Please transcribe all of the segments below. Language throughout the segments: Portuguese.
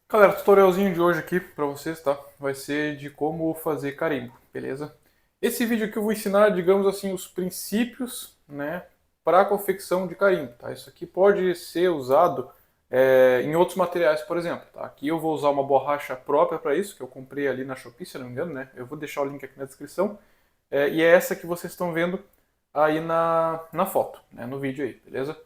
Galera, o tutorialzinho de hoje aqui pra vocês, tá? Vai ser de como fazer carimbo, beleza? Esse vídeo aqui eu vou ensinar, digamos assim, os princípios, né, para a confecção de carimbo, tá? Isso aqui pode ser usado em outros materiais, por exemplo, tá? Aqui eu vou usar uma borracha própria para isso, que eu comprei ali na Shopee, se não me engano, né? Eu vou deixar o link aqui na descrição. E é essa que vocês estão vendo aí na foto, né, no vídeo aí, beleza?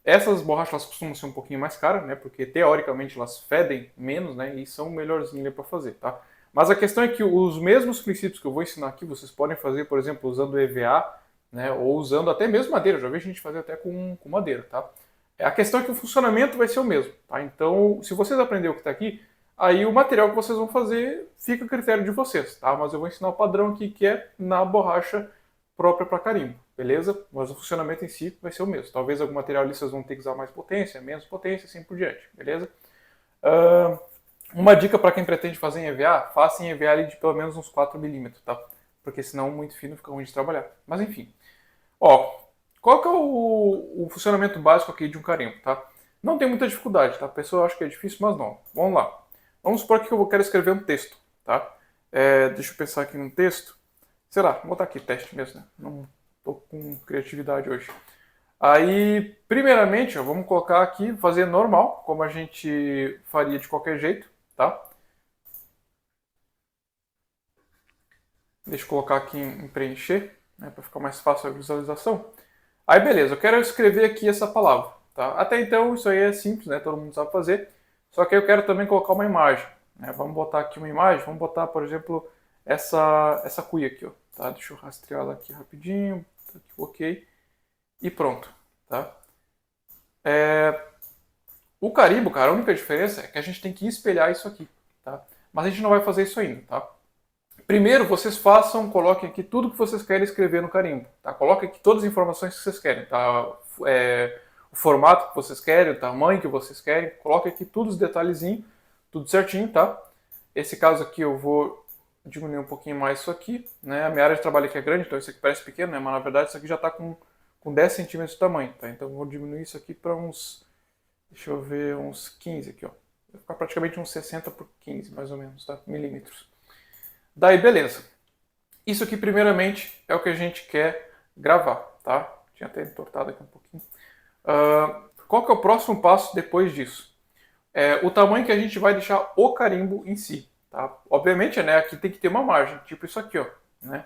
Essas borrachas elas costumam ser um pouquinho mais caras, né? Porque teoricamente elas fedem menos, né? E são melhorzinhas para fazer, tá? Mas a questão é que os mesmos princípios que eu vou ensinar aqui, vocês podem fazer, por exemplo, usando EVA, né? Ou usando até mesmo madeira. Eu já vi gente fazer até com madeira, tá? A questão é que o funcionamento vai ser o mesmo, tá? Então, se vocês aprenderem o que está aqui, aí o material que vocês vão fazer fica a critério de vocês, tá? Mas eu vou ensinar o padrão aqui que é na borracha própria para carimbo, beleza? Mas o funcionamento em si vai ser o mesmo. Talvez algum material ali vocês vão ter que usar mais potência, menos potência, assim por diante, beleza? Uh, uma dica para quem pretende fazer em EVA, faça em EVA ali de pelo menos uns 4 milímetros, tá? Porque senão muito fino fica ruim de trabalhar. Mas enfim. Ó, qual que é o funcionamento básico aqui de um carimbo, tá? Não tem muita dificuldade, tá? A pessoa acha que é difícil, mas não. Vamos lá. Vamos supor que eu quero escrever um texto, tá? Deixa eu pensar aqui num texto. Será? Vou botar aqui teste mesmo, né? Não tô com criatividade hoje. Aí, primeiramente, ó, vamos colocar aqui, fazer normal, como a gente faria de qualquer jeito, tá? Deixa eu colocar aqui em preencher, né, para ficar mais fácil a visualização. Aí, beleza, eu quero escrever aqui essa palavra, tá? Até então, isso aí é simples, né? Todo mundo sabe fazer. Só que eu quero também colocar uma imagem, né? Vamos botar aqui uma imagem, vamos botar, por exemplo, essa cuia aqui, ó, tá? Deixa eu rastrear ela aqui rapidinho, tá aqui, ok, e pronto, tá? O carimbo, cara, a única diferença é que a gente tem que espelhar isso aqui, tá? Mas a gente não vai fazer isso ainda, tá? Primeiro, vocês façam, coloquem aqui tudo que vocês querem escrever no carimbo, tá? Coloquem aqui todas as informações que vocês querem, tá? O formato que vocês querem, o tamanho que vocês querem, coloquem aqui todos os detalhezinhos, tudo certinho, tá? Esse caso aqui eu vou diminuir um pouquinho mais isso aqui, né? A minha área de trabalho aqui é grande, então isso aqui parece pequeno, né? Mas na verdade isso aqui já está com 10 centímetros de tamanho, tá? Então eu vou diminuir isso aqui para uns, deixa eu ver, uns 15 aqui, ó. Vai ficar praticamente uns 60 por 15, mais ou menos, tá? Milímetros. Daí, beleza. Isso aqui, primeiramente, é o que a gente quer gravar, tá? Tinha até entortado aqui um pouquinho. Qual que é o próximo passo depois disso? O tamanho que a gente vai deixar o carimbo em si, tá? Obviamente, né, aqui tem que ter uma margem, tipo isso aqui, ó, né?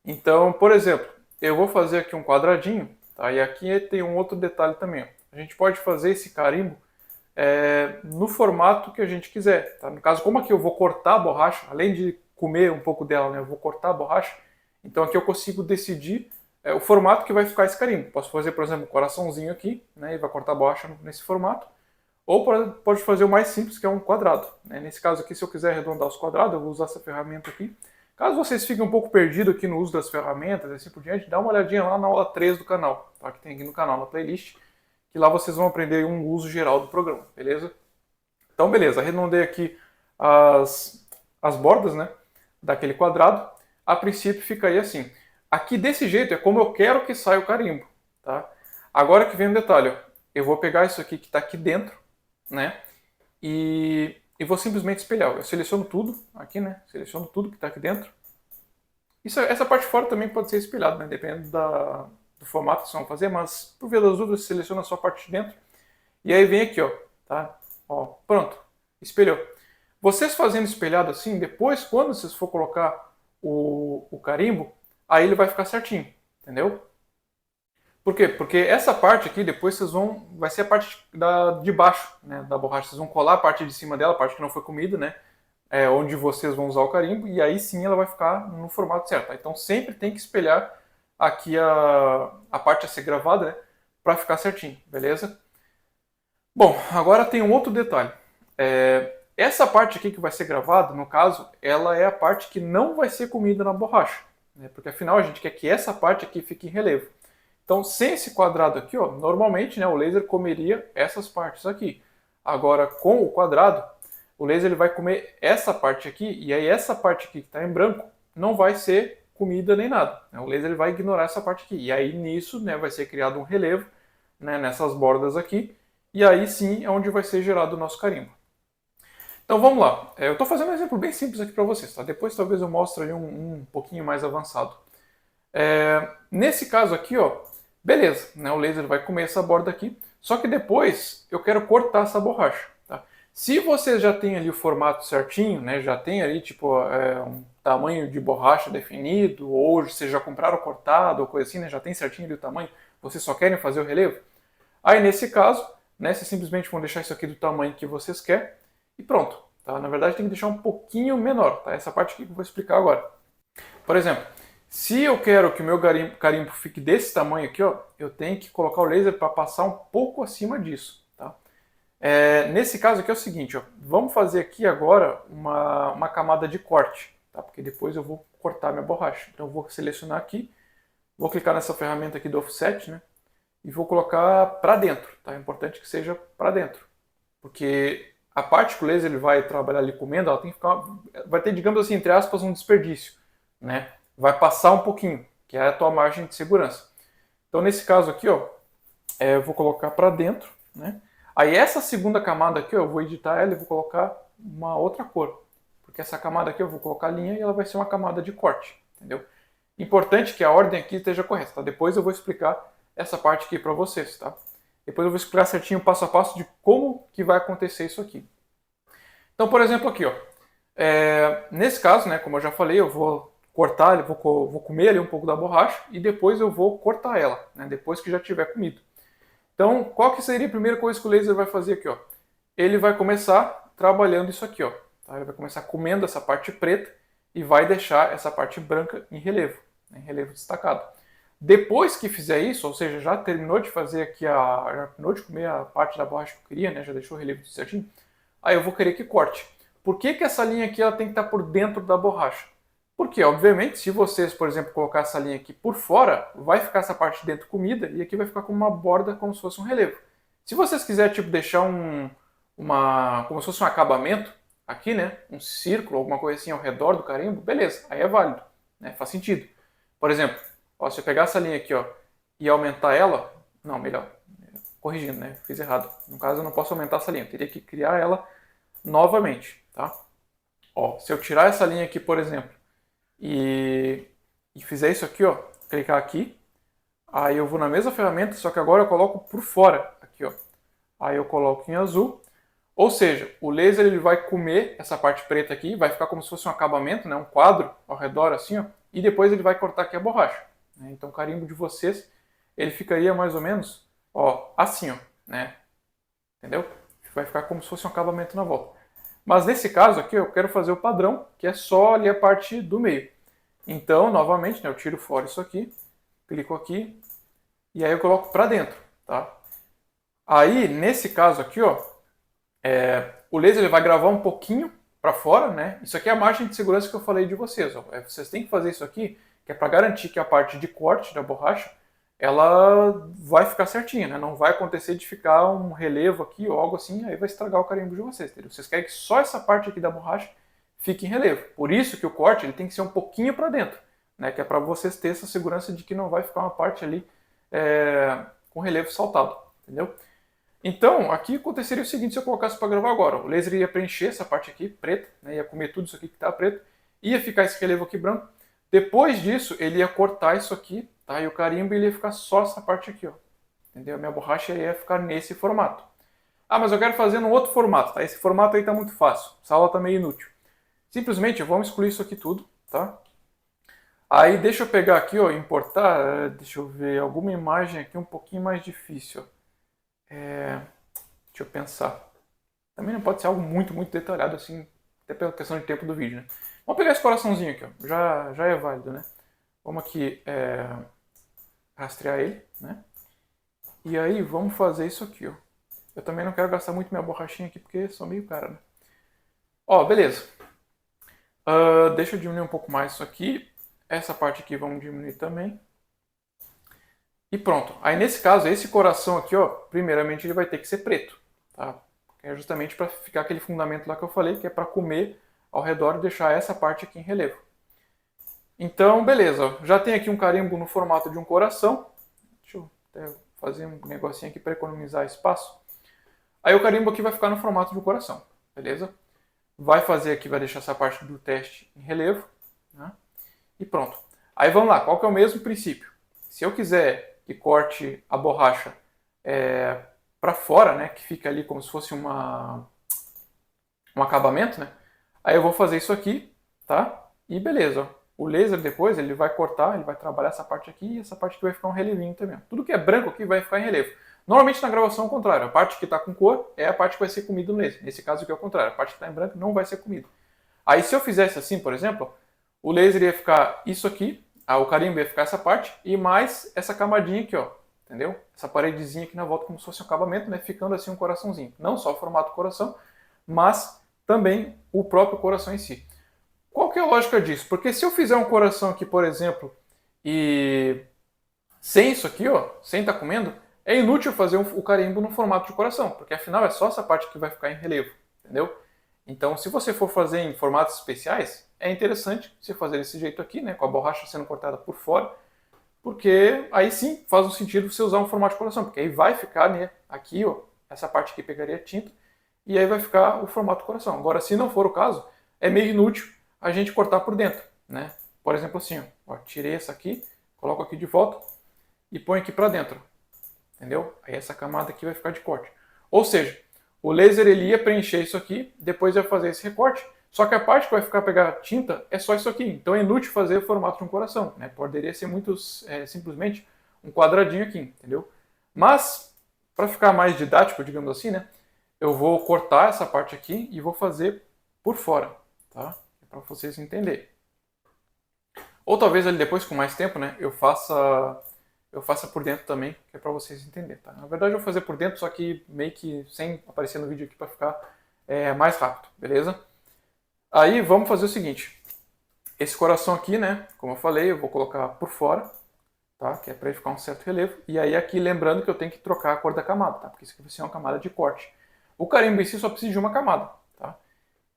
Então, por exemplo, eu vou fazer aqui um quadradinho, tá? E aqui tem um outro detalhe também, ó. A gente pode fazer esse carimbo no formato que a gente quiser, tá? No caso, como aqui eu vou cortar a borracha, além de comer um pouco dela, né, eu vou cortar a borracha, então aqui eu consigo decidir o formato que vai ficar esse carimbo. Posso fazer, por exemplo, um coraçãozinho aqui, né, e vai cortar a borracha nesse formato, ou pode fazer o mais simples, que é um quadrado, né? Nesse caso aqui, se eu quiser arredondar os quadrados, eu vou usar essa ferramenta aqui. Caso vocês fiquem um pouco perdidos aqui no uso das ferramentas e assim por diante, dá uma olhadinha lá na aula 3 do canal, tá? Que tem aqui no canal, na playlist, que lá vocês vão aprender um uso geral do programa, beleza? Então, beleza, arredondei aqui as bordas, né, daquele quadrado. A princípio ficaria assim. Aqui desse jeito é como eu quero que saia o carimbo, tá? Agora que vem um detalhe, ó. Eu vou pegar isso aqui que está aqui dentro, né, e vou simplesmente espelhar. Eu seleciono tudo aqui, né, seleciono tudo que está aqui dentro. Essa parte de fora também pode ser espelhada, né, dependendo do formato que vocês vão fazer, mas por via das dúvidas, seleciona só a parte de dentro. E aí vem aqui, ó, tá? Ó, pronto, espelhou. Vocês fazendo espelhado assim, depois quando vocês for colocar o carimbo, aí ele vai ficar certinho, entendeu? Por quê? Porque essa parte aqui, depois vai ser a parte de baixo, né, da borracha. Vocês vão colar a parte de cima dela, a parte que não foi comida, né? Onde vocês vão usar o carimbo, e aí sim ela vai ficar no formato certo. Tá? Então sempre tem que espelhar aqui a parte a ser gravada, né, para ficar certinho, beleza? Bom, agora tem um outro detalhe. Essa parte aqui que vai ser gravada, no caso, ela é a parte que não vai ser comida na borracha, né? Porque afinal a gente quer que essa parte aqui fique em relevo. Então, sem esse quadrado aqui, ó, normalmente, né, o laser comeria essas partes aqui. Agora, com o quadrado, o laser ele vai comer essa parte aqui, e aí essa parte aqui que está em branco não vai ser comida nem nada. Né? O laser ele vai ignorar essa parte aqui. E aí nisso, né, vai ser criado um relevo, né, nessas bordas aqui, e aí sim é onde vai ser gerado o nosso carimbo. Então vamos lá. Eu estou fazendo um exemplo bem simples aqui para vocês, tá? Depois talvez eu mostre ali um pouquinho mais avançado. Nesse caso aqui, ó, beleza, né? O laser vai comer essa borda aqui, só que depois eu quero cortar essa borracha, tá? Se você já tem ali o formato certinho, né? Já tem ali tipo um tamanho de borracha definido, ou vocês já compraram cortado ou coisa assim, né? Já tem certinho ali o tamanho, vocês só querem fazer o relevo. Aí nesse caso, né? Vocês simplesmente vão deixar isso aqui do tamanho que vocês querem e pronto, tá? Na verdade tem que deixar um pouquinho menor, tá? Essa parte aqui que eu vou explicar agora. Por exemplo, se eu quero que o meu carimbo fique desse tamanho aqui, ó, eu tenho que colocar o laser para passar um pouco acima disso. Tá? Nesse caso aqui é o seguinte, ó, vamos fazer aqui agora uma camada de corte, tá? Porque depois eu vou cortar minha borracha. Então eu vou selecionar aqui, vou clicar nessa ferramenta aqui do offset, né? E vou colocar para dentro. Tá? É importante que seja para dentro, porque a parte que o laser ele vai trabalhar ali comendo, ela tem que ficar, vai ter, digamos assim, entre aspas, um desperdício, né? Vai passar um pouquinho, que é a tua margem de segurança. Então nesse caso aqui, ó, eu vou colocar para dentro, né? Aí essa segunda camada aqui, ó, eu vou editar ela e vou colocar uma outra cor, porque essa camada aqui eu vou colocar linha e ela vai ser uma camada de corte, entendeu? Importante que a ordem aqui esteja correta, tá? Depois eu vou explicar essa parte aqui para vocês, tá? Depois eu vou explicar certinho passo a passo de como que vai acontecer isso aqui. Então, por exemplo, aqui, ó, nesse caso, né, como eu já falei, eu vou cortar, vou comer ali um pouco da borracha e depois eu vou cortar ela, né, depois que já tiver comido. Então, qual que seria a primeira coisa que o laser vai fazer aqui, ó? Ele vai começar trabalhando isso aqui, ó. Tá? Ele vai começar comendo essa parte preta e vai deixar essa parte branca em relevo, né, em relevo destacado. Depois que fizer isso, ou seja, já terminou de fazer aqui já terminou de comer a parte da borracha que eu queria, né, já deixou o relevo certinho, aí eu vou querer que corte. Por que essa linha aqui ela tem que estar por dentro da borracha? Porque, obviamente, se vocês, por exemplo, colocar essa linha aqui por fora, vai ficar essa parte de dentro comida e aqui vai ficar com uma borda como se fosse um relevo. Se vocês quiserem tipo, deixar como se fosse um acabamento aqui, né, um círculo, alguma coisa assim ao redor do carimbo, beleza, aí é válido, né, faz sentido. Por exemplo, ó, se eu pegar essa linha aqui ó, e aumentar ela, não, melhor, corrigindo, né, fiz errado. No caso eu não posso aumentar essa linha, eu teria que criar ela novamente, tá? Ó, se eu tirar essa linha aqui, por exemplo, e fizer isso aqui, ó, clicar aqui, aí eu vou na mesma ferramenta, só que agora eu coloco por fora, aqui, ó. Aí eu coloco em azul, ou seja, o laser ele vai comer essa parte preta aqui, vai ficar como se fosse um acabamento, né, um quadro ao redor assim, ó, e depois ele vai cortar aqui a borracha. Né? Então o carimbo de vocês, ele ficaria mais ou menos, ó, assim, ó, né? Entendeu? Vai ficar como se fosse um acabamento na volta. Mas nesse caso aqui eu quero fazer o padrão, que é só ali a parte do meio. Então, novamente, né, eu tiro fora isso aqui, clico aqui, e aí eu coloco para dentro, tá? Aí, nesse caso aqui, ó, o laser ele vai gravar um pouquinho para fora, né? Isso aqui é a margem de segurança que eu falei de vocês. Ó. Vocês têm que fazer isso aqui, que é para garantir que a parte de corte da borracha, ela vai ficar certinha, né? Não vai acontecer de ficar um relevo aqui ou algo assim, aí vai estragar o carimbo de vocês, entendeu? Vocês querem que só essa parte aqui da borracha fique em relevo. Por isso que o corte ele tem que ser um pouquinho para dentro, né? Que é para vocês terem essa segurança de que não vai ficar uma parte ali com relevo saltado, entendeu? Então, aqui aconteceria o seguinte se eu colocasse para gravar agora. O laser ia preencher essa parte aqui preta, né? Ia comer tudo isso aqui que está preto, ia ficar esse relevo aqui branco. Depois disso, ele ia cortar isso aqui, tá? E o carimbo ele ia ficar só essa parte aqui, ó. Entendeu? A minha borracha ia ficar nesse formato. Ah, mas eu quero fazer num outro formato, tá? Esse formato aí tá muito fácil. Essa aula tá meio inútil. Simplesmente vamos excluir isso aqui tudo, tá? Aí deixa eu pegar aqui, ó, importar, deixa eu ver, alguma imagem aqui um pouquinho mais difícil, ó. Deixa eu pensar. Também não pode ser algo muito, muito detalhado assim, até pela questão de tempo do vídeo, né? Vamos pegar esse coraçãozinho aqui, ó. Já é válido, né? Vamos aqui rastrear ele, né? E aí vamos fazer isso aqui, ó. Eu também não quero gastar muito minha borrachinha aqui porque são meio cara, né? Ó, beleza. Deixa eu diminuir um pouco mais isso aqui. Essa parte aqui vamos diminuir também. E pronto. Aí nesse caso, esse coração aqui, ó, primeiramente ele vai ter que ser preto, tá? É justamente para ficar aquele fundamento lá que eu falei, que é para comer ao redor e deixar essa parte aqui em relevo. Então, beleza. Já tem aqui um carimbo no formato de um coração. Deixa eu até fazer um negocinho aqui para economizar espaço. Aí o carimbo aqui vai ficar no formato de um coração, beleza? vai fazer aqui, vai deixar essa parte do teste em relevo, né? E pronto. Aí vamos lá, qual que é o mesmo princípio? Se eu quiser que corte a borracha para fora, né, que fica ali como se fosse um acabamento, né? Aí eu vou fazer isso aqui, tá? E beleza, ó. O laser depois ele vai cortar, ele vai trabalhar essa parte aqui e essa parte aqui vai ficar um relevinho também. Tudo que é branco aqui vai ficar em relevo. Normalmente na gravação é o contrário, a parte que está com cor é a parte que vai ser comida no laser. Nesse caso aqui é o contrário, a parte que está em branco não vai ser comida. Aí se eu fizesse assim, por exemplo, o laser ia ficar isso aqui, o carimbo ia ficar essa parte e mais essa camadinha aqui, ó. Entendeu? Essa paredezinha aqui na volta como se fosse um acabamento, né? Ficando assim um coraçãozinho. Não só o formato coração, mas também o próprio coração em si. Qual que é a lógica disso? Porque se eu fizer um coração aqui, por exemplo, e sem isso aqui, ó, sem estar comendo, é inútil fazer o carimbo no formato de coração, porque afinal é só essa parte que vai ficar em relevo, entendeu? Então, se você for fazer em formatos especiais, é interessante você fazer desse jeito aqui, né, com a borracha sendo cortada por fora, porque aí sim faz um sentido você usar um formato de coração, porque aí vai ficar, né, aqui, ó, essa parte aqui pegaria tinta, e aí vai ficar o formato coração. Agora, se não for o caso, é meio inútil a gente cortar por dentro, né? Por exemplo assim, ó, tirei essa aqui, coloco aqui de volta e põe aqui para dentro, entendeu? Aí essa camada aqui vai ficar de corte. Ou seja, o laser ele ia preencher isso aqui, depois ia fazer esse recorte, só que a parte que vai ficar pegar tinta é só isso aqui, então é inútil fazer o formato de um coração, né? Poderia ser simplesmente um quadradinho aqui, entendeu? Mas, para ficar mais didático, digamos assim, né? Eu vou cortar essa parte aqui e vou fazer por fora, tá? Para vocês entenderem. Ou talvez ali depois, com mais tempo, né, eu faça por dentro também, que é para vocês entenderem, tá? Na verdade eu vou fazer por dentro, só que meio que sem aparecer no vídeo aqui para ficar mais rápido, beleza? Aí vamos fazer o seguinte. Esse coração aqui, né, como eu falei, eu vou colocar por fora, tá? Que é para ele ficar um certo relevo. E aí aqui lembrando que eu tenho que trocar a cor da camada, tá? Porque isso aqui vai ser uma camada de corte. O carimbo em si só precisa de uma camada, tá?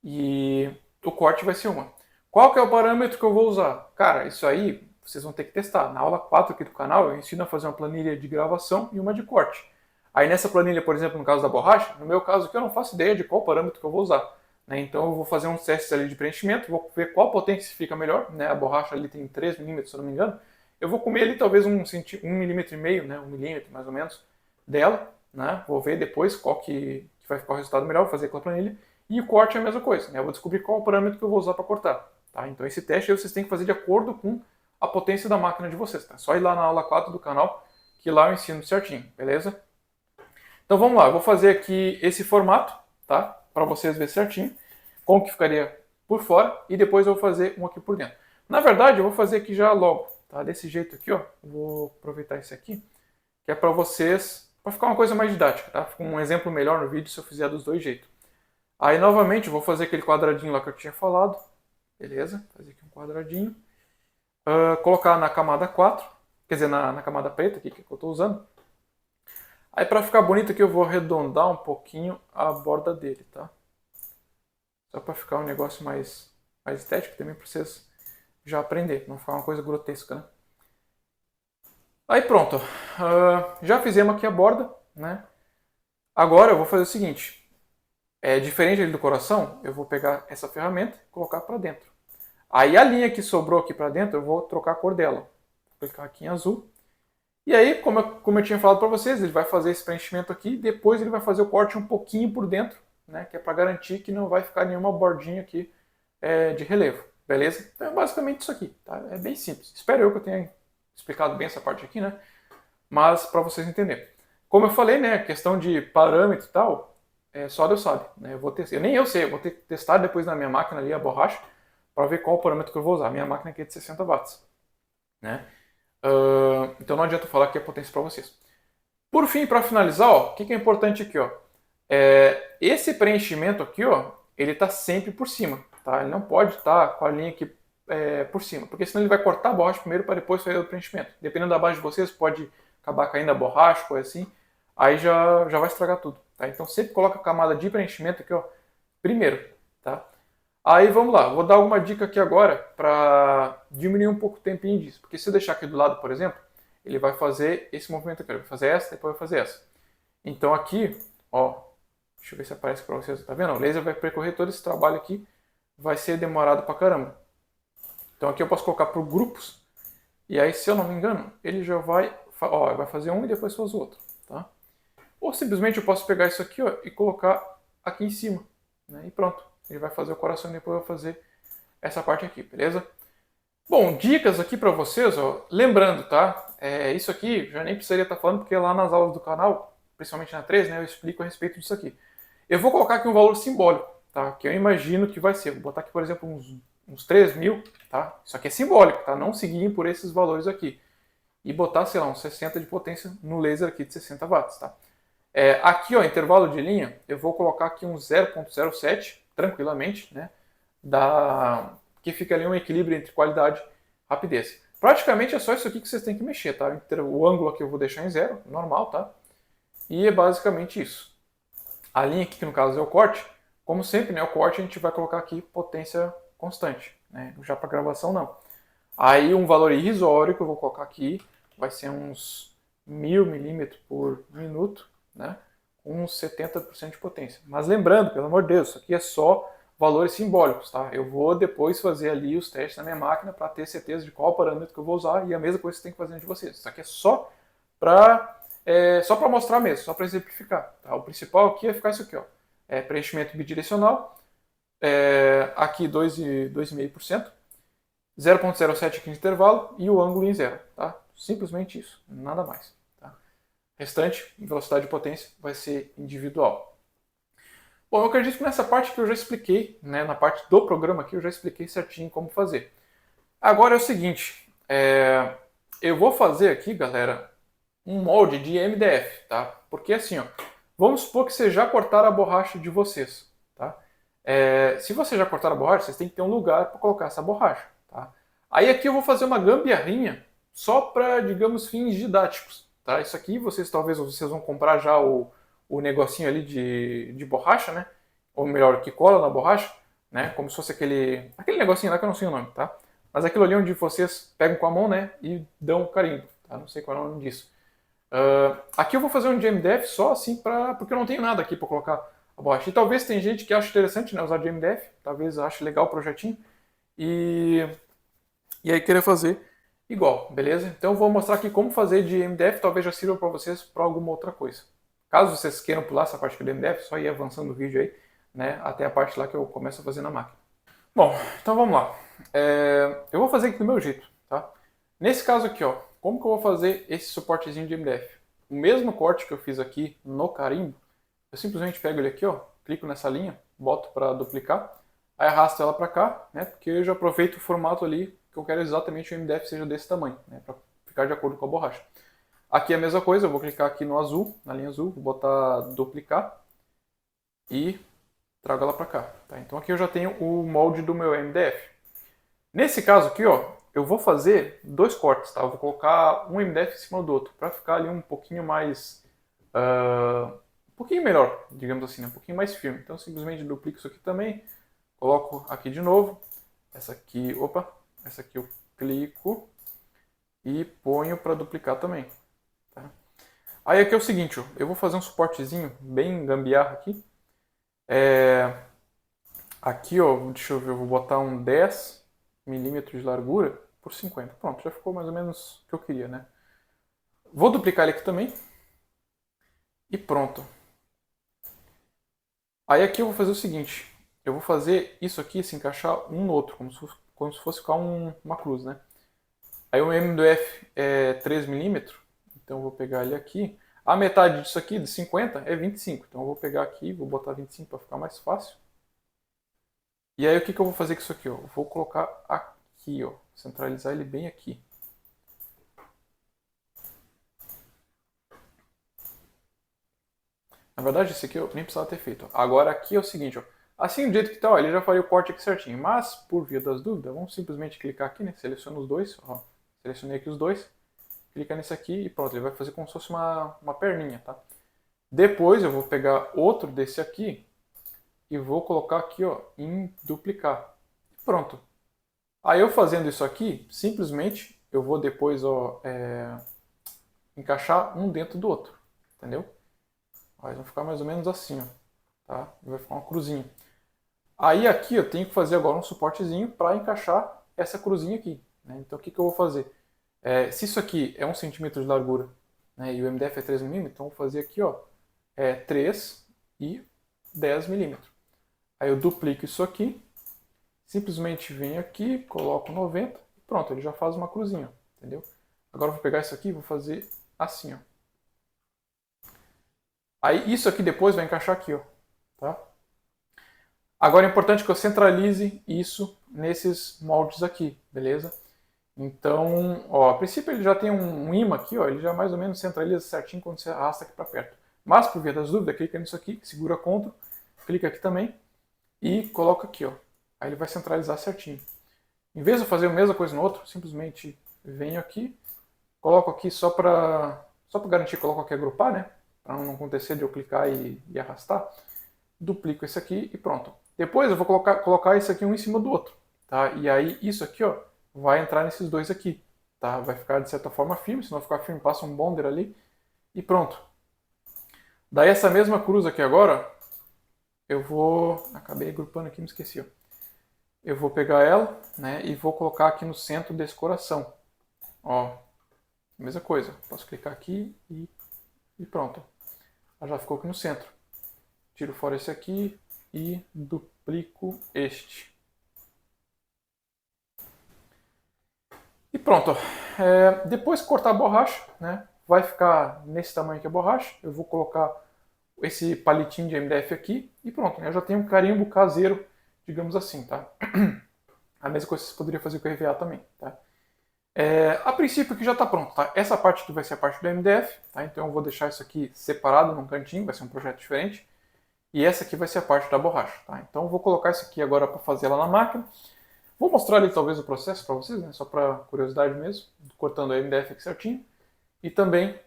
E o corte vai ser uma. Qual que é o parâmetro que eu vou usar? Cara, isso aí vocês vão ter que testar. Na aula 4 aqui do canal eu ensino a fazer uma planilha de gravação e uma de corte. Aí nessa planilha, por exemplo, no caso da borracha, no meu caso aqui eu não faço ideia de qual parâmetro que eu vou usar. Né? Então eu vou fazer uns testes ali de preenchimento, vou ver qual potência fica melhor. Né? A borracha ali tem 3 milímetros, se eu não me engano. Eu vou comer ali talvez 1,5 milímetro, né? 1 milímetro mais ou menos dela. Né? Vou ver depois qual que vai ficar o resultado melhor, vou fazer com a planilha. E o corte é a mesma coisa, né? Eu vou descobrir qual o parâmetro que eu vou usar para cortar. Tá? Então esse teste aí vocês têm que fazer de acordo com a potência da máquina de vocês. Tá? Só ir lá na aula 4 do canal, que lá eu ensino certinho, beleza? Então vamos lá, eu vou fazer aqui esse formato, tá? Para vocês verem certinho como que ficaria por fora e depois eu vou fazer um aqui por dentro. Na verdade, eu vou fazer aqui já logo, tá? Desse jeito aqui, ó. Vou aproveitar esse aqui, que é para vocês, para ficar uma coisa mais didática, tá? Fica um exemplo melhor no vídeo se eu fizer dos dois jeitos. Aí, novamente, eu vou fazer aquele quadradinho lá que eu tinha falado. Beleza? Fazer aqui um quadradinho. Colocar na camada 4. Quer dizer, na camada preta aqui que eu estou usando. Aí, para ficar bonito aqui, eu vou arredondar um pouquinho a borda dele, tá? Só para ficar um negócio mais estético também, para vocês já aprender. Não ficar uma coisa grotesca, né? Aí, pronto. Já fizemos aqui a borda, né? Agora, eu vou fazer o seguinte. Diferente ali do coração, eu vou pegar essa ferramenta e colocar para dentro. Aí a linha que sobrou aqui para dentro, eu vou trocar a cor dela. Vou clicar aqui em azul. E aí, como eu tinha falado para vocês, ele vai fazer esse preenchimento aqui, depois ele vai fazer o corte um pouquinho por dentro, né, que é para garantir que não vai ficar nenhuma bordinha aqui de relevo, beleza? Então é basicamente isso aqui, tá? É bem simples. Espero eu que eu tenha explicado bem essa parte aqui, né? Mas para vocês entenderem. Como eu falei, né, a questão de parâmetro e tal, só Deus sabe, né? Nem eu sei, eu vou ter que testar depois na minha máquina ali a borracha para ver qual o parâmetro que eu vou usar. A minha máquina aqui é de 60 watts, né? Então não adianta eu falar que é potência para vocês. Por fim, para finalizar, ó, o que é importante aqui, ó? Esse preenchimento aqui, ó, ele está sempre por cima, tá? Ele não pode estar com a linha aqui por cima, porque senão ele vai cortar a borracha primeiro para depois fazer o preenchimento. Dependendo da base de vocês, pode acabar caindo a borracha, coisa assim. Aí já vai estragar tudo, tá? Então sempre coloca a camada de preenchimento aqui, ó, primeiro, tá? Aí vamos lá, vou dar alguma dica aqui agora para diminuir um pouco o tempinho disso, porque se eu deixar aqui do lado, por exemplo, ele vai fazer esse movimento aqui, ele vai fazer essa, depois vai fazer essa. Então aqui, ó, Deixa eu ver se aparece para vocês. Tá vendo? O laser vai percorrer todo esse trabalho aqui. Vai ser demorado pra caramba. Então aqui eu posso colocar por grupos. E aí, se eu não me engano, ele já vai, ó, vai fazer um e depois faz o outro. Tá? Ou simplesmente eu posso pegar isso aqui, ó, e colocar aqui em cima. Né? E pronto. Ele vai fazer o coração e depois eu vou fazer essa parte aqui, beleza? Bom, dicas aqui para vocês, ó, lembrando, tá? Isso aqui já nem precisaria estar falando, porque lá nas aulas do canal, principalmente na 3, né, eu explico a respeito disso aqui. Eu vou colocar aqui um valor simbólico, tá? Que eu imagino que vai ser. Vou botar aqui, por exemplo, uns 3.000, tá? Isso aqui é simbólico, tá? Não seguir por esses valores aqui. E botar, sei lá, uns 60 de potência no laser aqui de 60 watts, tá? Aqui, ó, intervalo de linha, eu vou colocar aqui um 0.07, tranquilamente, né? Que fica ali um equilíbrio entre qualidade e rapidez. Praticamente é só isso aqui que vocês têm que mexer, tá? O ângulo aqui eu vou deixar em 0, normal, tá? E é basicamente isso. A linha aqui, que no caso é o corte, como sempre, né? O corte a gente vai colocar aqui potência constante, né? Já para gravação não. Aí um valor irrisório que eu vou colocar aqui vai ser uns 1000 milímetros por minuto, né? Com uns 70% de potência. Mas lembrando, pelo amor de Deus, isso aqui é só valores simbólicos, tá? Eu vou depois fazer ali os testes na minha máquina para ter certeza de qual parâmetro que eu vou usar e a mesma coisa que você tem que fazer de vocês. Isso aqui é só para mostrar mesmo, só para exemplificar. Tá? O principal aqui é ficar isso aqui, ó. Preenchimento bidirecional, aqui 2,5%, 0,07 aqui de intervalo e o ângulo em 0. Tá? Simplesmente isso, nada mais. Tá? Restante, velocidade e potência, vai ser individual. Bom, eu acredito que nessa parte que eu já expliquei, né, na parte do programa aqui, eu já expliquei certinho como fazer. Agora é o seguinte, eu vou fazer aqui, galera, um molde de MDF, tá? Porque assim, ó, vamos supor que vocês já cortaram a borracha de vocês, tá? Se vocês já cortaram a borracha, vocês têm que ter um lugar para colocar essa borracha, tá? Aí aqui eu vou fazer uma gambiarrinha só para, digamos, fins didáticos, tá? Isso aqui talvez vocês vão comprar já o negocinho ali de borracha, né? Ou melhor, que cola na borracha, né? Como se fosse aquele negocinho lá que eu não sei o nome, tá? Mas aquilo ali onde vocês pegam com a mão, né? E dão carimbo, tá? Não sei qual é o nome disso. Aqui eu vou fazer um de MDF só assim porque eu não tenho nada aqui para colocar a borracha. E talvez tem gente que ache interessante, né, usar de MDF, talvez ache legal o projetinho e aí querer fazer igual, beleza? Então eu vou mostrar aqui como fazer de MDF, talvez já sirva para vocês para alguma outra coisa. Caso vocês queiram pular essa parte aqui do MDF, só ir avançando o vídeo aí, né, até a parte lá que eu começo a fazer na máquina. Bom, então vamos lá. Eu vou fazer aqui do meu jeito, tá? Nesse caso aqui, ó, como que eu vou fazer esse suportezinho de MDF? O mesmo corte que eu fiz aqui no carimbo, eu simplesmente pego ele aqui, ó, clico nessa linha, boto para duplicar, aí arrasto ela para cá, né, porque eu já aproveito o formato ali que eu quero exatamente o MDF seja desse tamanho, né, para ficar de acordo com a borracha. Aqui é a mesma coisa, eu vou clicar aqui no azul, na linha azul, vou botar duplicar e trago ela para cá. Tá? Então aqui eu já tenho o molde do meu MDF. Nesse caso aqui, ó, eu vou fazer dois cortes, tá? Eu vou colocar um MDF em cima do outro, para ficar ali um pouquinho mais... um pouquinho melhor, digamos assim, né? Um pouquinho mais firme. Então simplesmente duplico isso aqui também, coloco aqui de novo, essa aqui eu clico e ponho para duplicar também. Tá? Aí aqui é o seguinte, ó, eu vou fazer um suportezinho bem gambiarra aqui. Aqui, ó, deixa eu ver, eu vou botar um 10 milímetros de largura por 50. Pronto, já ficou mais ou menos o que eu queria, né? Vou duplicar ele aqui também. E pronto. Aí aqui eu vou fazer o seguinte. Eu vou fazer isso aqui se encaixar um no outro, como se fosse ficar uma cruz, né? Aí o MDF é 3 milímetros. Então eu vou pegar ele aqui. A metade disso aqui, de 50, é 25. Então eu vou pegar aqui, vou botar 25 para ficar mais fácil. E aí o que eu vou fazer com isso aqui? Ó? Eu vou colocar aqui, ó, centralizar ele bem aqui. Na verdade, esse aqui eu nem precisava ter feito. Agora aqui é o seguinte, ó. Assim do jeito que tá, ó, ele já faria o corte aqui certinho. Mas, por via das dúvidas, vamos simplesmente clicar aqui, né? Seleciono os dois, ó. Selecionei aqui os dois. Clica nesse aqui e pronto, ele vai fazer como se fosse uma perninha, tá? Depois eu vou pegar outro desse aqui e vou colocar aqui, ó, em duplicar. Pronto. Aí eu fazendo isso aqui, simplesmente eu vou depois, ó, encaixar um dentro do outro, entendeu? Aí vai ficar mais ou menos assim, ó. tá? Vai ficar uma cruzinha. Aí aqui eu tenho que fazer agora um suportezinho para encaixar essa cruzinha aqui, né? Então o que eu vou fazer? Se isso aqui é 1 centímetro de largura, né, e o MDF é 3 milímetros, então eu vou fazer aqui, ó, 3 e 10 milímetros. Aí eu duplico isso aqui, simplesmente venho aqui, coloco 90 e pronto, ele já faz uma cruzinha, entendeu? Agora eu vou pegar isso aqui e vou fazer assim, ó. Aí isso aqui depois vai encaixar aqui, ó, tá? Agora é importante que eu centralize isso nesses moldes aqui, beleza? Então, ó, a princípio ele já tem um imã aqui, ó, ele já mais ou menos centraliza certinho quando você arrasta aqui para perto. Mas por via das dúvidas, clica nisso aqui, segura CTRL, clica aqui também e coloca aqui, ó. Aí ele vai centralizar certinho. Em vez de eu fazer a mesma coisa no outro, simplesmente venho aqui, coloco aqui só para garantir, coloco aqui agrupar, né? Para não acontecer de eu clicar e arrastar. Duplico esse aqui e pronto. Depois eu vou colocar esse aqui um em cima do outro, tá? E aí isso aqui, ó, vai entrar nesses dois aqui, tá? Vai ficar de certa forma firme, se não ficar firme, passa um bonder ali e pronto. Daí essa mesma cruz aqui agora, eu vou... Acabei agrupando aqui, me esqueci, ó. Eu vou pegar ela, né, e vou colocar aqui no centro desse coração. Ó, mesma coisa. Posso clicar aqui e pronto. Ela já ficou aqui no centro. Tiro fora esse aqui e duplico este. E pronto. Depois que cortar a borracha, né, vai ficar nesse tamanho aqui a borracha. Eu vou colocar esse palitinho de MDF aqui e pronto. Eu já tenho um carimbo caseiro, digamos assim, tá? A mesma coisa que você poderia fazer com o EVA também, tá? A princípio aqui já está pronto, tá? Essa parte aqui vai ser a parte do MDF, tá? Então eu vou deixar isso aqui separado num cantinho, vai ser um projeto diferente. E essa aqui vai ser a parte da borracha, tá? Então eu vou colocar isso aqui agora para fazer ela na máquina. Vou mostrar ali talvez o processo para vocês, né? Só para curiosidade mesmo, cortando o MDF aqui certinho. E também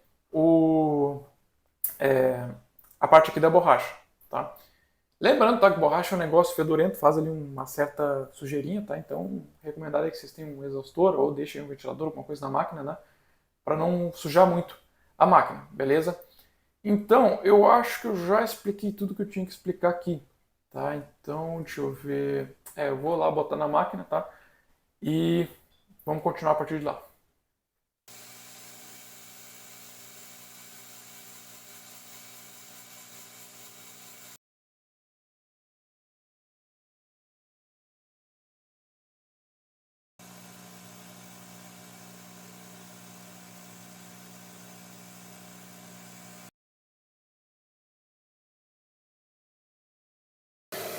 a parte aqui da borracha, tá? Lembrando, tá, que borracha é um negócio fedorento, faz ali uma certa sujeirinha, tá? Então, recomendado é que vocês tenham um exaustor ou deixem um ventilador, alguma coisa na máquina, né? Para não sujar muito a máquina, beleza? Então, eu acho que eu já expliquei tudo que eu tinha que explicar aqui, tá? Então, deixa eu ver... eu vou lá botar na máquina, tá? E vamos continuar a partir de lá.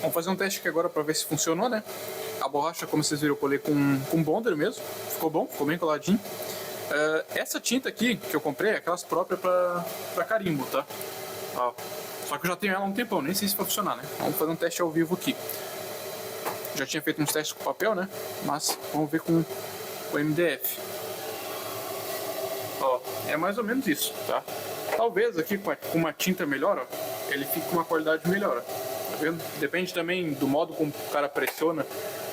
Vamos fazer um teste aqui agora para ver se funcionou, né? A borracha, como vocês viram, eu colei com bonder mesmo. Ficou bom, ficou bem coladinho. Essa tinta aqui que eu comprei é aquelas próprias para carimbo, tá? Ó, só que eu já tenho ela há um tempão, nem sei se vai funcionar, né? Vamos fazer um teste ao vivo aqui. Já tinha feito uns testes com papel, né? Mas vamos ver com o MDF. Ó, é mais ou menos isso, tá? Talvez aqui com uma tinta melhor, ó, ele fique com uma qualidade melhor, ó. Tá vendo? Depende também do modo como o cara pressiona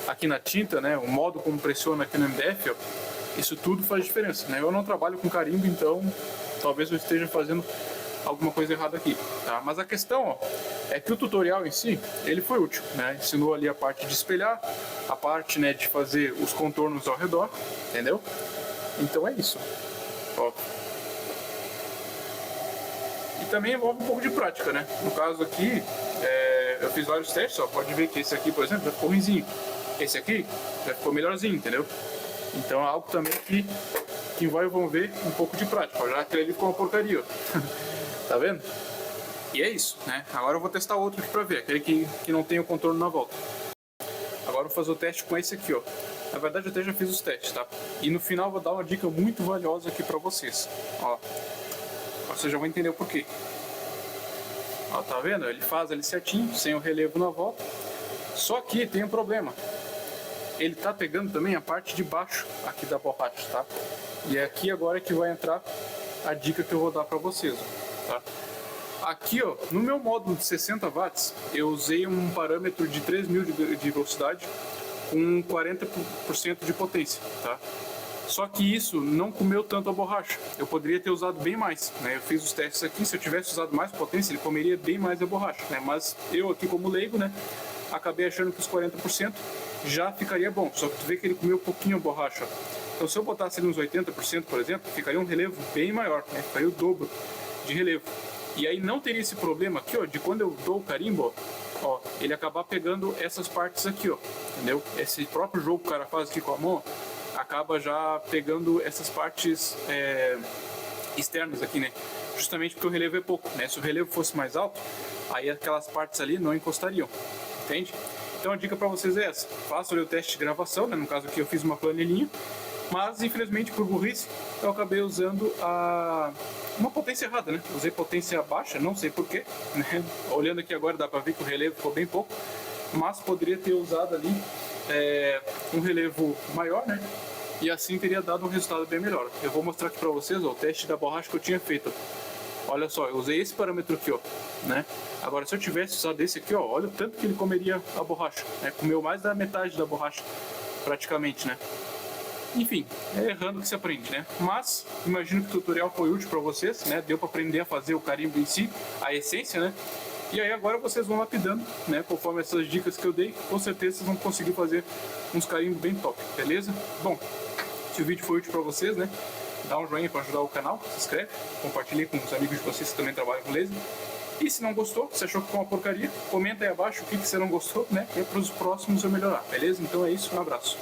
aqui na tinta, né? O modo como pressiona aqui no MDF, ó. Isso tudo faz diferença, né? Eu não trabalho com carimbo, então talvez eu esteja fazendo alguma coisa errada aqui, tá? Mas a questão, ó, é que o tutorial em si, ele foi útil, né? Ensinou ali a parte de espelhar, a parte, né, de fazer os contornos ao redor, entendeu? Então é isso, ó. E também envolve um pouco de prática, né? No caso aqui, eu fiz vários testes, ó. Pode ver que esse aqui, por exemplo, já ficou ruimzinho. Esse aqui já ficou melhorzinho, entendeu? Então é algo também que vai envolver um pouco de prática. Já aquele ali ficou uma porcaria, ó. Tá vendo? E é isso, né? Agora eu vou testar outro aqui pra ver, aquele que não tem o contorno na volta. Agora eu vou fazer o teste com esse aqui, ó. Na verdade eu até já fiz os testes, tá? E no final eu vou dar uma dica muito valiosa aqui pra vocês, ó. Vocês já vão entender o porquê. Ó, tá vendo? Ele faz ali certinho, sem o relevo na volta. Só que tem um problema. Ele tá pegando também a parte de baixo aqui da borracha, tá? E é aqui agora que vai entrar a dica que eu vou dar pra vocês, ó, tá? Aqui, ó, no meu módulo de 60 watts, eu usei um parâmetro de 3.000 de velocidade com 40% de potência, tá? Só que isso não comeu tanto a borracha. Eu poderia ter usado bem mais, né? Eu fiz os testes aqui, se eu tivesse usado mais potência, ele comeria bem mais a borracha, né? Mas eu aqui como leigo, né, acabei achando que os 40% já ficaria bom. Só que tu vê que ele comeu um pouquinho a borracha. Então se eu botasse ali uns 80%, por exemplo, ficaria um relevo bem maior, né? Ficaria o dobro de relevo. E aí não teria esse problema aqui, ó, de quando eu dou o carimbo, ó, ele acabar pegando essas partes aqui, ó, entendeu? Esse próprio jogo que o cara faz aqui com a mão, acaba já pegando essas partes externas aqui, né? Justamente porque o relevo é pouco, né? Se o relevo fosse mais alto, aí aquelas partes ali não encostariam, entende? Então a dica para vocês é essa: façam o teste de gravação, né? No caso aqui eu fiz uma planilhinha, mas infelizmente por burrice eu acabei usando uma potência errada, né? Usei potência baixa, não sei porquê, né? Olhando aqui agora dá para ver que o relevo ficou bem pouco, mas poderia ter usado ali um relevo maior, né? E assim teria dado um resultado bem melhor. Eu vou mostrar aqui para vocês, ó, o teste da borracha que eu tinha feito. Olha só, eu usei esse parâmetro aqui, ó, né? Agora, se eu tivesse usado esse aqui, ó, olha o tanto que ele comeria a borracha, né? Comeu mais da metade da borracha, praticamente, né? Enfim, é errando que se aprende, né? Mas, imagino que o tutorial foi útil para vocês, né? Deu para aprender a fazer o carimbo em si, a essência, né? E aí agora vocês vão lapidando, né? Conforme essas dicas que eu dei, com certeza vocês vão conseguir fazer uns carimbos bem top, beleza? Bom, se o vídeo foi útil para vocês, né? Dá um joinha para ajudar o canal, se inscreve, compartilhe com os amigos de vocês que também trabalham com laser. E se não gostou, se achou que foi uma porcaria, comenta aí abaixo o que você não gostou, né? E para os próximos eu melhorar, beleza? Então é isso, um abraço.